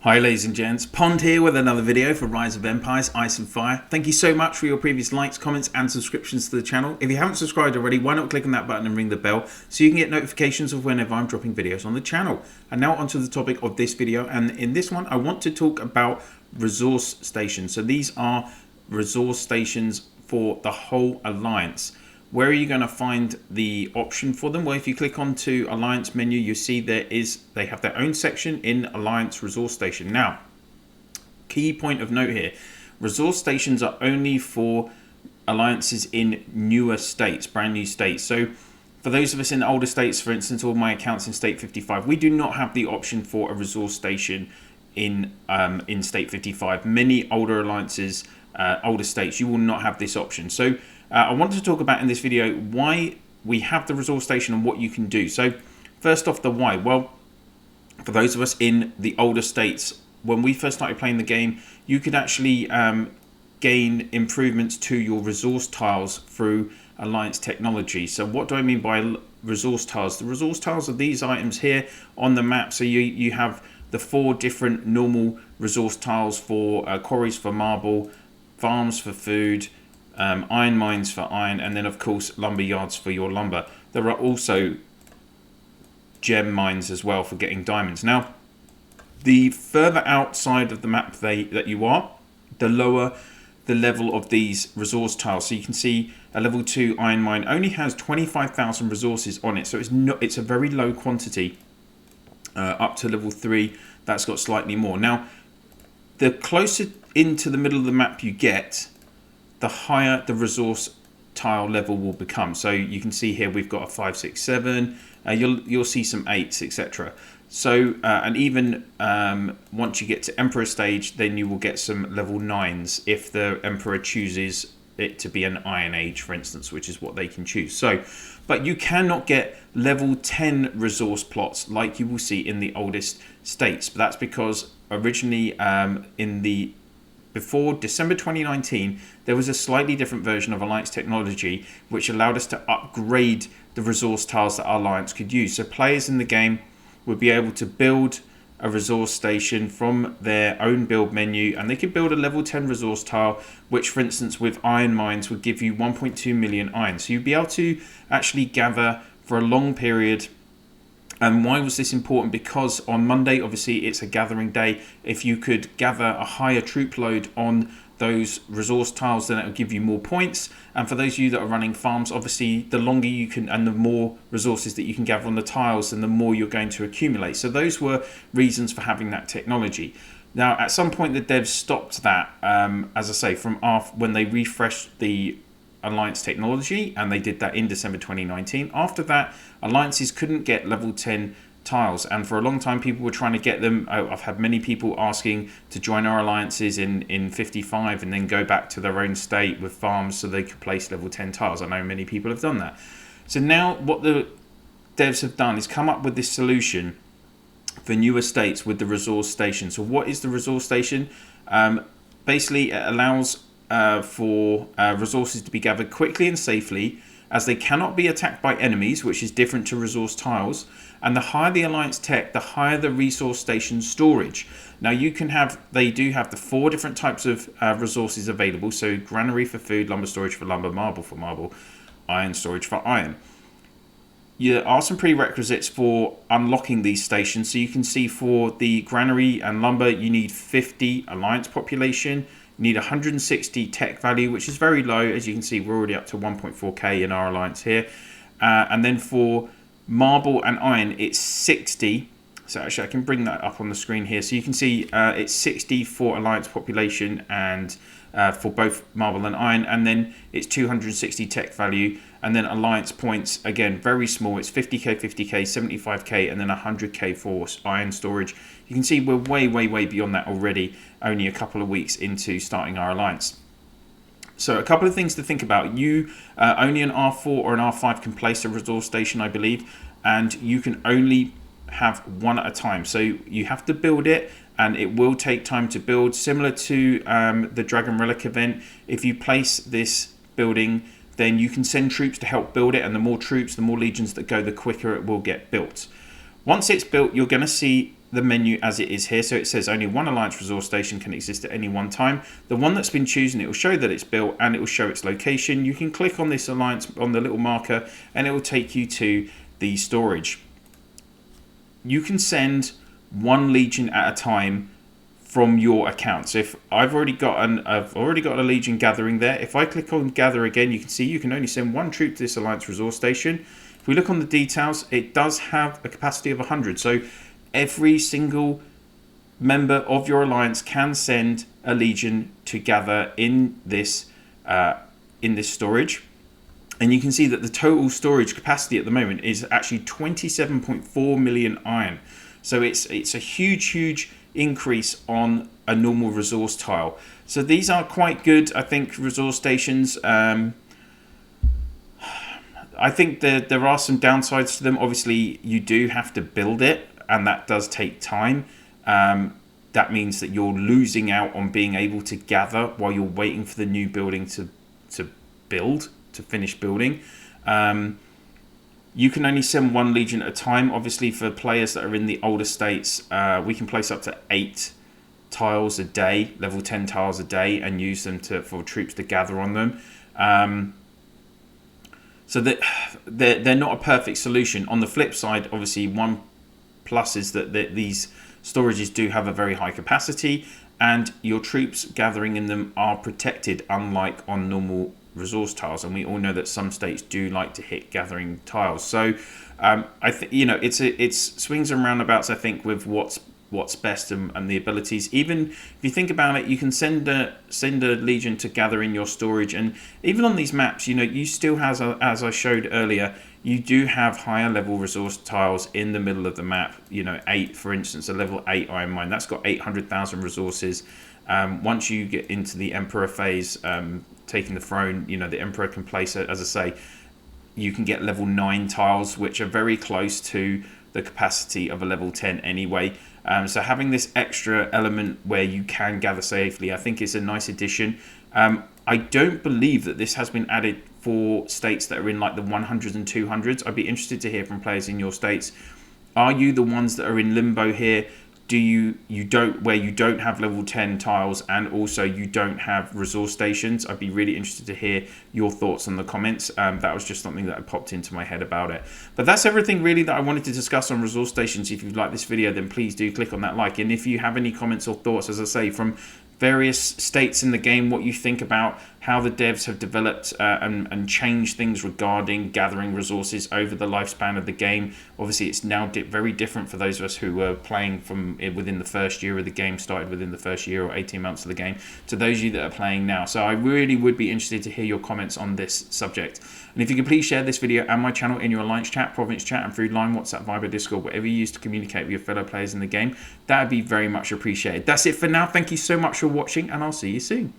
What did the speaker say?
Hi ladies and gents, Pond here with another video for Rise of Empires, Ice and Fire. Thank you so much for your previous likes, comments and subscriptions to the channel. If you haven't subscribed already, why not click on that button and ring the bell so you can get notifications of whenever I'm dropping videos on the channel. And now onto the topic of this video, and in this one I want to talk about resource stations. So these are resource stations for the whole alliance. Where are you going to find the option for them? Well, if you click onto Alliance menu, you see they have their own section in Alliance Resource Station. Now, key point of note here, resource stations are only for alliances in newer states, brand new states. So for those of us in older states, for instance, all my accounts in state 55, we do not have the option for a resource station in state 55. Many older alliances, older states, you will not have this option. So I wanted to talk about in this video why we have the resource station and what you can do. So first off, the why. Well, for those of us in the older states, when we first started playing the game, you could actually gain improvements to your resource tiles through alliance technology. So what do I mean by resource tiles? The resource tiles are these items here on the map. So you have the 4 different normal resource tiles for quarries for marble, farms for food, iron mines for iron, and then of course lumber yards for your lumber. There are also gem mines as well for getting diamonds. Now, the further outside of the map that you are, the lower the level of these resource tiles. So you can see a level 2 iron mine only has 25,000 resources on it, so it's a very low quantity. Up to level 3, that's got slightly more. Now, the closer into the middle of the map you get, the higher the resource tile level will become. So you can see here we've got a 5, 6, 7. You'll see some 8s, etc. So and even once you get to Emperor stage, then you will get some level 9s if the Emperor chooses it to be an Iron Age, for instance, which is what they can choose. So, but you cannot get level 10 resource plots like you will see in the oldest states. But that's because originally before December 2019, there was a slightly different version of Alliance technology which allowed us to upgrade the resource tiles that our Alliance could use. So players in the game would be able to build a resource station from their own build menu, and they could build a level 10 resource tile, which for instance with iron mines would give you 1.2 million iron. So you'd be able to actually gather for a long period. And why was this important? Because on Monday, obviously, it's a gathering day. If you could gather a higher troop load on those resource tiles, then it will give you more points. And for those of you that are running farms, obviously, the longer you can and the more resources that you can gather on the tiles, then the more you're going to accumulate. So those were reasons for having that technology. Now, at some point, the devs stopped that, as I say, from when they refreshed the Alliance technology, and they did that in December 2019. After that, alliances couldn't get level 10 tiles, and for a long time people were trying to get them. I've had many people asking to join our alliances in 55 and then go back to their own state with farms so they could place level 10 tiles. I know many people have done that. So now what the devs have done is come up with this solution for newer states with the resource station. So what is the resource station? Basically it allows for resources to be gathered quickly and safely, as they cannot be attacked by enemies, which is different to resource tiles. And the higher the alliance tech, the higher the resource station storage. Now they do have the 4 different types of resources available. So granary for food, lumber storage for lumber, marble for marble, iron storage for iron. There are some prerequisites for unlocking these stations. So you can see for the granary and lumber, you need 50 alliance population. You need 160 tech value, which is very low. As you can see, we're already up to 1.4k in our alliance here. And then for marble and iron, it's 60. So actually, I can bring that up on the screen here. So you can see it's 60 for alliance population and for both marble and iron. And then it's 260 tech value. And then alliance points, again, very small. It's 50k, 50k, 75k, and then 100k for iron storage. You can see we're way, way, way beyond that already, only a couple of weeks into starting our alliance. So a couple of things to think about. Only an R4 or an R5 can place a resource station, I believe, and you can only have one at a time. So you have to build it, and it will take time to build. Similar to the Dragon Relic event, if you place this building, then you can send troops to help build it, and the more troops, the more legions that go, the quicker it will get built. Once it's built, you're going to see the menu as it is here. So it says only one alliance resource station can exist at any one time. The one that's been chosen, it will show that it's built and it will show its location. You can click on this alliance on the little marker and it will take you to the storage. You can send one legion at a time from your account. So if I've already got a legion gathering there. If I click on gather again, you can see you can only send one troop to this alliance resource station. If we look on the details, it does have a capacity of 100. So every single member of your alliance can send a legion to gather in this storage. And you can see that the total storage capacity at the moment is actually 27.4 million iron. So it's a huge increase on a normal resource tile. So these are quite good, I think, resource stations. I think there are some downsides to them. Obviously, you do have to build it, and that does take time. That means that you're losing out on being able to gather while you're waiting for the new building to finish building. You can only send one legion at a time. Obviously, for players that are in the older states, we can place up to 8 tiles a day, level 10 tiles a day, and use them for troops to gather on them. So that they're not a perfect solution. On the flip side, obviously, one plus is that these storages do have a very high capacity, and your troops gathering in them are protected, unlike on normal resource tiles, and we all know that some states do like to hit gathering tiles. So I think it's swings and roundabouts, I think, with what's best and the abilities. Even if you think about it, you can send a legion to gather in your storage, and even on these maps, you still have, as I showed earlier, you do have higher level resource tiles in the middle of the map. 8, for instance, a level 8 iron mine that's got 800,000 resources. Once you get into the Emperor phase, taking the throne, the Emperor can place it. As I say, you can get level 9 tiles, which are very close to the capacity of a level 10 anyway. So having this extra element where you can gather safely, I think is a nice addition. I don't believe that this has been added for states that are in like the 100s and 200s. I'd be interested to hear from players in your states. Are you the ones that are in limbo here? Do you don't have level 10 tiles, and also you don't have resource stations? I'd be really interested to hear your thoughts on the comments. That was just something that popped into my head about it. But that's everything really that I wanted to discuss on resource stations. If you've liked this video, then please do click on that like. And if you have any comments or thoughts, as I say, from various states in the game, what you think about how the devs have developed and changed things regarding gathering resources over the lifespan of the game. Obviously, it's now very different for those of us who were playing from within the first year of the game, started within the first year or 18 months of the game, to those of you that are playing now. So I really would be interested to hear your comments on this subject. And if you could please share this video and my channel in your Alliance chat, Province chat, and through Line, WhatsApp, Viber, Discord, whatever you use to communicate with your fellow players in the game, that would be very much appreciated. That's it for now. Thank you so much for watching, and I'll see you soon.